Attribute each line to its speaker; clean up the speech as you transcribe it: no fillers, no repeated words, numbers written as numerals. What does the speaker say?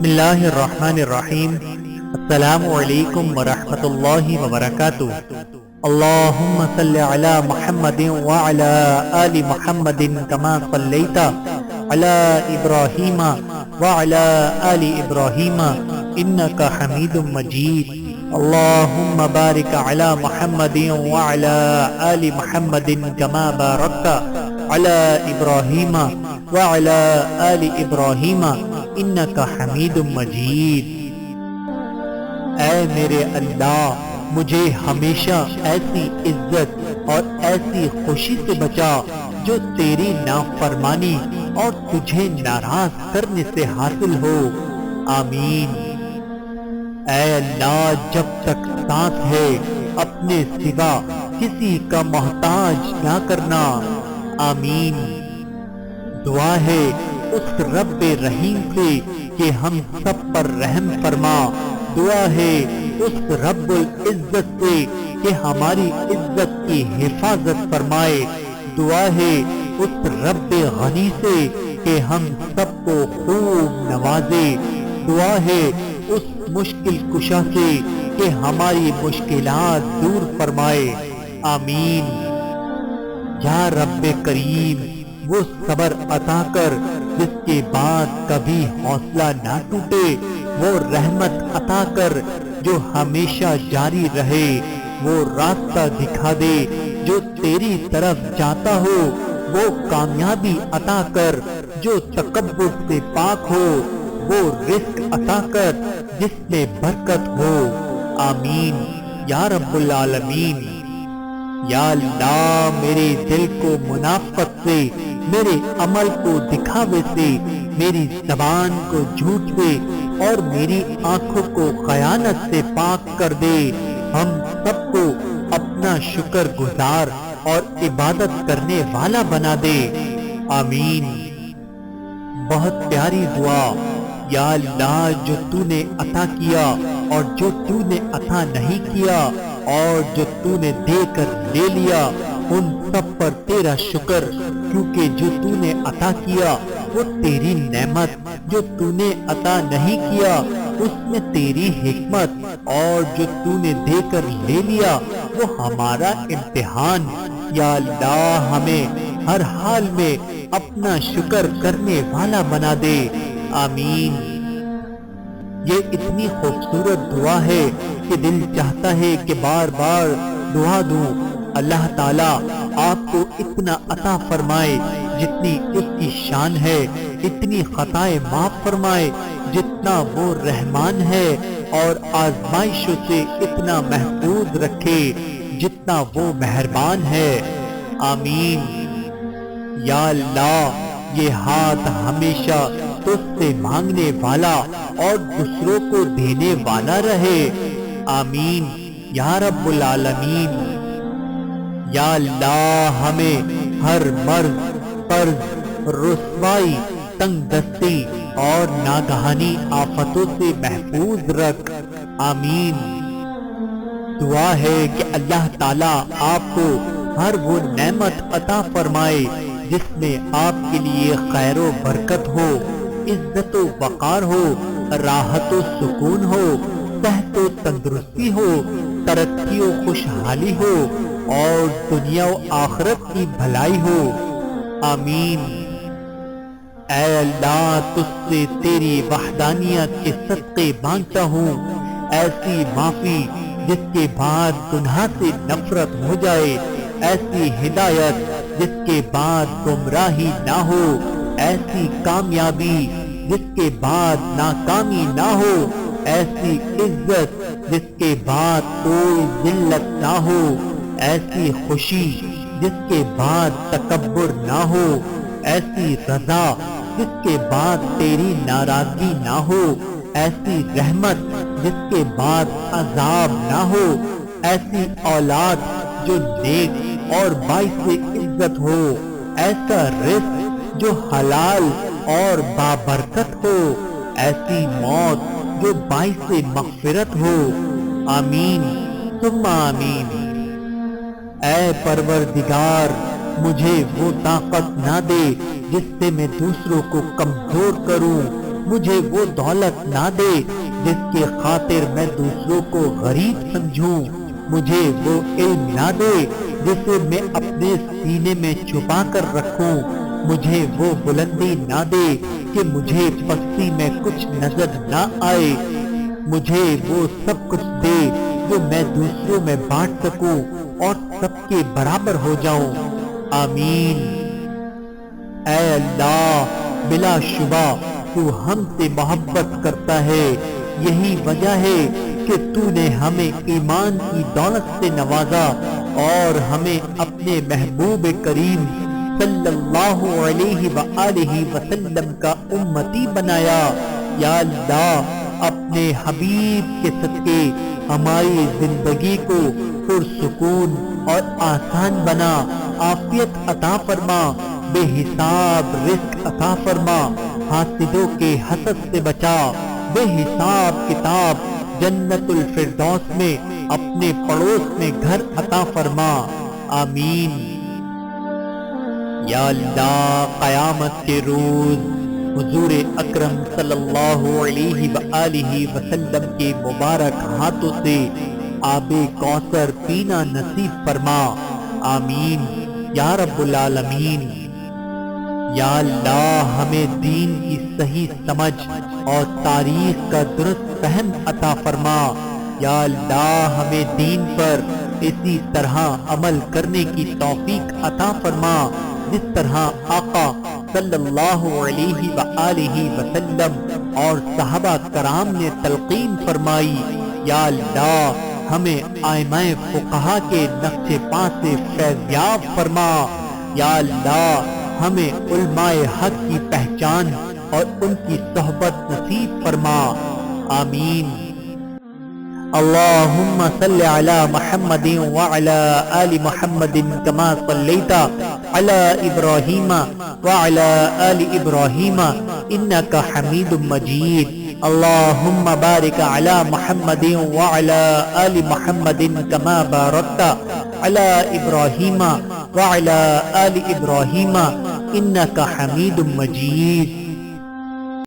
Speaker 1: بسم اللہ الرحمن الرحیم۔ السلام علیکم ورحمۃ اللہ وبرکاتہ۔ اللہم صلی علی محمد وعلی آل محمد کما صلیت علی ابراہیم وعلی آل ابراہیم انک حمید مجید۔ اللہم بارک علی محمد وعلی آل محمد کما بارکت علی ابراہیم وعلی آل ابراہیم انکا حمید مجید۔ اے میرے اللہ، مجھے ہمیشہ ایسی عزت اور ایسی خوشی سے بچا جو تیری نافرمانی اور تجھے ناراض کرنے سے حاصل ہو، آمین۔ اے اللہ، جب تک سانس ہے اپنے سوا کسی کا محتاج نہ کرنا، آمین۔ دعا ہے اس رب رحیم سے کہ ہم سب پر رحم فرما، دعا ہے اس رب العزت سے کہ ہماری عزت کی حفاظت فرمائے، دعا ہے اس رب غنی سے کہ ہم سب کو خوب نوازے، دعا ہے اس مشکل کشا سے کہ ہماری مشکلات دور فرمائے، آمین۔ یا رب کریم، وہ صبر عطا کر جس کے بعد کبھی حوصلہ نہ ٹوٹے، وہ رحمت عطا کر جو ہمیشہ جاری رہے، وہ راستہ دکھا دے جو تیری طرف جاتا ہو، وہ کامیابی عطا کر جو تکبر سے پاک ہو، وہ رزق عطا کر جس میں برکت ہو، آمین یا رب العالمین۔ یا اللہ، میرے دل کو منافقت سے، میرے عمل کو دکھاوے سے، میری زبان کو جھوٹ سے اور میری آنکھوں کو خیانت سے پاک کر دے، ہم سب کو اپنا شکر گزار اور عبادت کرنے والا بنا دے، آمین۔ بہت پیاری دعا۔ یا اللہ، جو تو نے عطا کیا اور جو تو نے عطا نہیں کیا اور جو تو نے دے کر لے لیا، ان سب پر تیرا شکر، کیونکہ جو تو نے عطا کیا وہ تیری نعمت، جو تو نے عطا نہیں کیا اس میں تیری حکمت، اور جو تو نے دے کر لے لیا وہ ہمارا امتحان۔ یا اللہ، ہمیں ہر حال میں اپنا شکر کرنے والا بنا دے، آمین۔ یہ اتنی خوبصورت دعا ہے کہ دل چاہتا ہے کہ بار بار دعا دوں۔ اللہ تعالیٰ آپ کو اتنا عطا فرمائے جتنی اس کی شان ہے، اتنی خطائیں معاف فرمائے جتنا وہ رحمان ہے، اور آزمائشوں سے اتنا محفوظ رکھے جتنا وہ مہربان ہے، آمین۔ یا اللہ، یہ ہاتھ ہمیشہ تجھ سے مانگنے والا اور دوسروں کو دینے والا رہے، آمین یا رب العالمین۔ یا اللہ، ہمیں ہر مرض، قرض، رسوائی، تنگ دستی اور ناگہانی آفتوں سے محفوظ رکھ، آمین۔ دعا ہے کہ اللہ تعالیٰ آپ کو ہر وہ نعمت عطا فرمائے جس میں آپ کے لیے خیر و برکت ہو، عزت و وقار ہو، راحت و سکون ہو، صحت و تندرستی ہو، ترقی و خوشحالی ہو، اور دنیا و آخرت کی بھلائی ہو، آمین۔ اے اللہ، تجھ سے تیری وحدانیت کے صدقے مانگتا ہوں، ایسی معافی جس کے بعد گناہ سے نفرت ہو جائے، ایسی ہدایت جس کے بعد گمراہی نہ ہو، ایسی کامیابی جس کے بعد ناکامی نہ ہو، ایسی عزت جس کے بعد کوئی ذلت نہ ہو، ایسی خوشی جس کے بعد تکبر نہ ہو، ایسی رضا جس کے بعد تیری ناراضگی نہ ہو، ایسی رحمت جس کے بعد عذاب نہ ہو، ایسی اولاد جو نیک اور باعث عزت ہو، ایسا رزق جو حلال اور بابرکت ہو، ایسی موت جو باعث مغفرت ہو، آمین ثم آمین۔ اے پروردگار، مجھے وہ طاقت نہ دے جس سے میں دوسروں کو کمزور کروں، مجھے وہ دولت نہ دے جس کے خاطر میں دوسروں کو غریب سمجھوں، مجھے وہ علم نہ دے جسے میں اپنے سینے میں چھپا کر رکھوں، مجھے وہ بلندی نہ دے کہ مجھے پستی میں کچھ نظر نہ آئے، مجھے وہ سب کچھ دے جو میں دوسروں میں بانٹ سکوں اور سب کے برابر ہو جاؤں، آمین۔ اے اللہ، بلا شبہ تو ہم سے محبت کرتا ہے، یہی وجہ ہے کہ تو نے ہمیں ایمان کی دولت سے نوازا اور ہمیں اپنے محبوب کریم صلی اللہ علیہ وآلہ وسلم کا امتی بنایا۔ یا اللہ، اپنے حبیب کے صدقے ہماری زندگی کو پرسکون اور آسان بنا، عافیت عطا فرما، بے حساب رزق عطا فرما، حاسدوں کے حسد سے بچا، بے حساب کتاب جنت الفردوس میں اپنے پڑوس میں گھر عطا فرما، آمین۔ یا اللہ، قیامت کے روز حضور اکرم صلی اللہ علیہ وآلہ وسلم کے مبارک ہاتھوں سے آب کوثر پینا نصیب فرما، آمین یا رب العالمین۔ یا اللہ، ہمیں دین کی صحیح سمجھ اور تاریخ کا درست فہم عطا فرما، یا اللہ ہمیں دین پر اسی طرح عمل کرنے کی توفیق عطا فرما جس طرح آقا صلی اللہ علیہ وآلہ وسلم اور صحابہ کرام نے تلقین فرمائی۔ یا اللہ، ہمیں ائمہ فقہا کے نقش پا سے فیضیاب فرما، یا اللہ ہمیں علماء حق کی پہچان اور ان کی صحبت نصیب فرما، آمین۔ اللهم صل على محمد وعلى آل محمد كما صليت على إبراهيم وعلى آل إبراهيم إنك حميد مجيد، اللهم بارك على محمد وعلى آل محمد كما باركت على إبراهيم وعلى آل إبراهيم إنك حميد مجيد۔